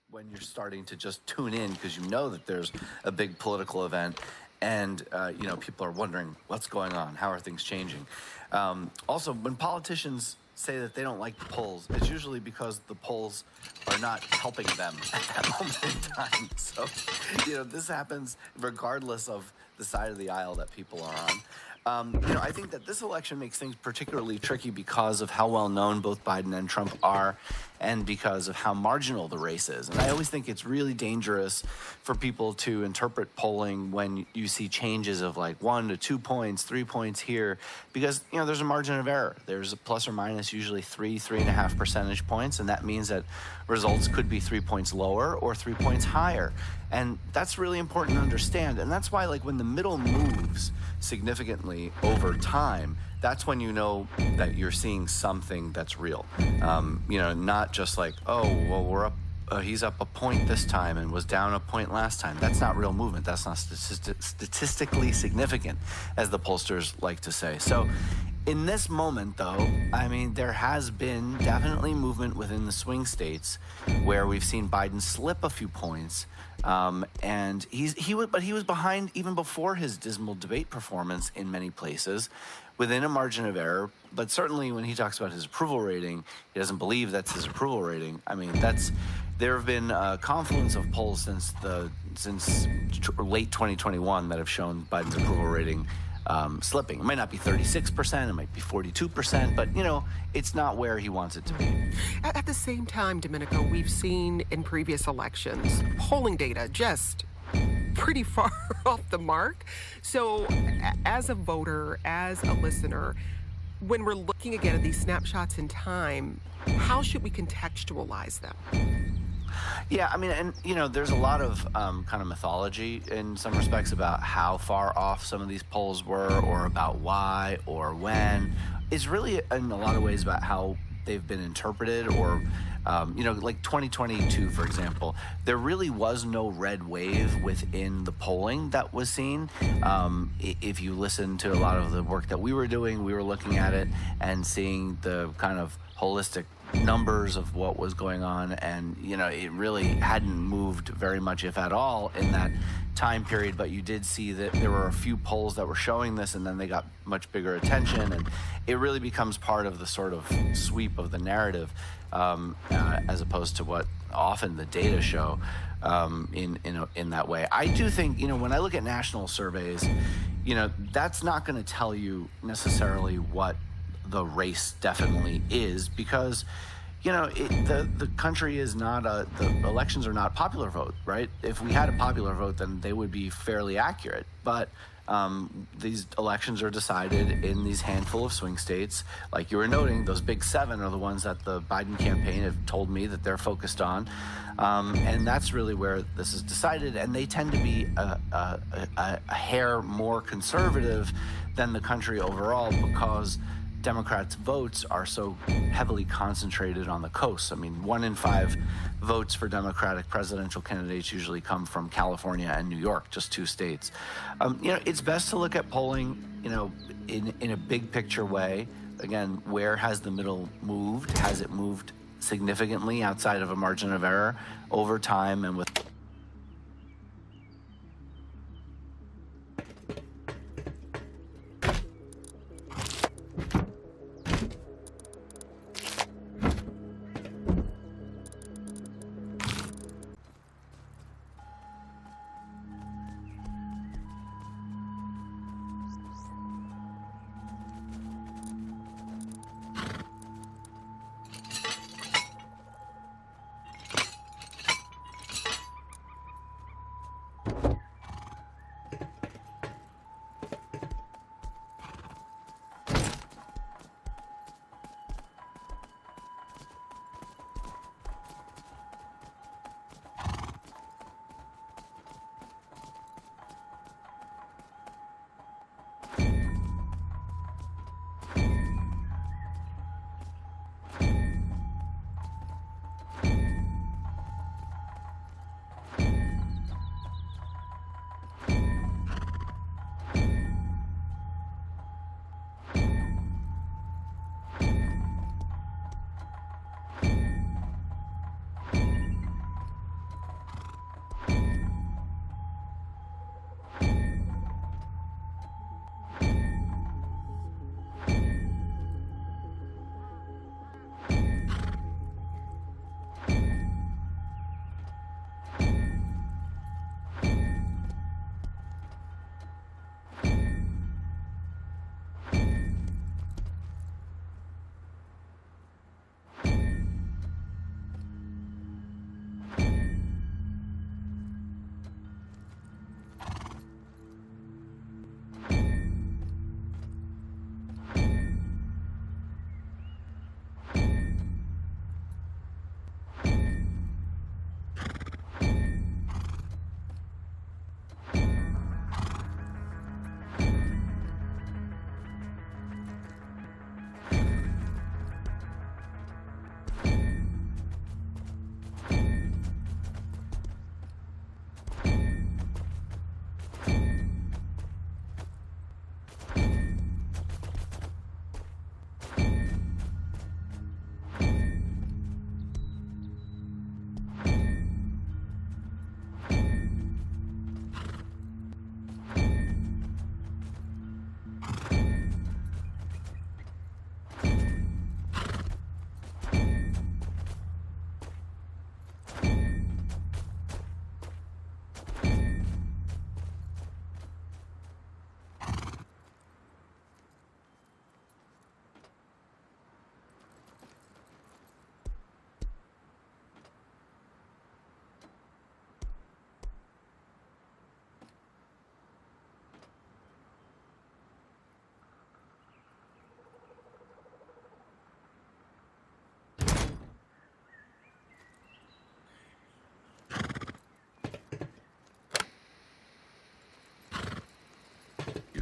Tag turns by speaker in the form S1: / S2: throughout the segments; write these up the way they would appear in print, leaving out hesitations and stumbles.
S1: When you're starting to just tune in because you know that there's a big political event and people are wondering what's going on, how are things changing. Also, when politicians say that they don't like the polls, it's usually because the polls are not helping them at that moment in time. So this happens regardless of the side of the aisle that people are on. I think that this election makes things particularly tricky because of how well known both Biden and Trump are, and because of how marginal the race is. And I always think it's really dangerous for people to interpret polling when you see changes of like 1 to 2 points, 3 points here, because there's a margin of error. There's a plus or minus usually 3.5 percentage points, and that means that results could be 3 points lower or 3 points higher. And that's really important to understand. And that's why, like, when the middle moves significantly over time, that's when you know that you're seeing something that's real. Not just like, oh, well, we're up, he's up a point this time and was down a point last time. That's not real movement. That's not statistically significant, as the pollsters like to say. So in this moment, though, there has been definitely movement within the swing states where we've seen Biden slip a few points. And he was behind even before his dismal debate performance in many places, within a margin of error. But certainly when he talks about his approval rating, he doesn't believe that's his approval rating. There have been a confluence of polls since late 2021 that have shown Biden's approval rating slipping. It might not be 36%, it might be 42%, but it's not where he wants it to be.
S2: At the same time, Domenico, we've seen in previous elections polling data just pretty far off the mark. So as a voter, as a listener, when we're looking again at these snapshots in time, how should we contextualize them?
S1: Yeah, there's a lot of kind of mythology in some respects about how far off some of these polls were, or about why or when. It's really in a lot of ways about how they've been interpreted, or like 2022, for example, there really was no red wave within the polling that was seen. If you listen to a lot of the work that we were doing, we were looking at it and seeing the kind of holistic numbers of what was going on, and it really hadn't moved very much, if at all, in that time period. But you did see that there were a few polls that were showing this, and then they got much bigger attention, and it really becomes part of the sort of sweep of the narrative, as opposed to what often the data show in that way. I do think when I look at national surveys, that's not going to tell you necessarily what the race definitely is, because the country is not the elections are not popular vote, right? If we had a popular vote, then they would be fairly accurate. But these elections are decided in these handful of swing states. Like you were noting, those big 7 are the ones that the Biden campaign have told me that they're focused on. And that's really where this is decided. And they tend to be a hair more conservative than the country overall, because Democrats' votes are so heavily concentrated on the coast. 1 in 5 votes for Democratic presidential candidates usually come from California and New York, just 2 states. It's best to look at polling, in a big picture way. Again, where has the middle moved? Has it moved significantly outside of a margin of error over time, and with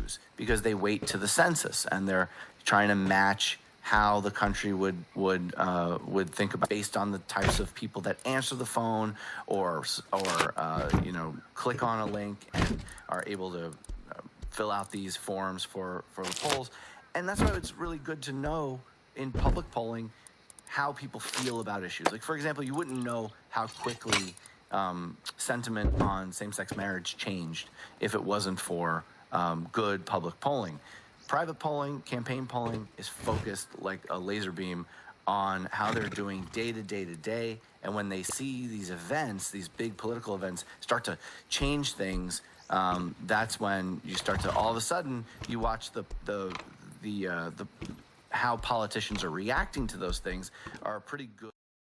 S1: issues because they wait to the census and they're trying to match how the country would think about based on the types of people that answer the phone or click on a link and are able to fill out these forms for the polls. And that's why it's really good to know in public polling how people feel about issues. Like, for example, you wouldn't know how quickly sentiment on same-sex marriage changed if it wasn't for good public polling. Private polling, campaign polling is focused like a laser beam on how they're doing day to day to day. And when they see these events, these big political events start to change things, that's when you start to, all of a sudden, you watch the how politicians are reacting to those things are pretty good.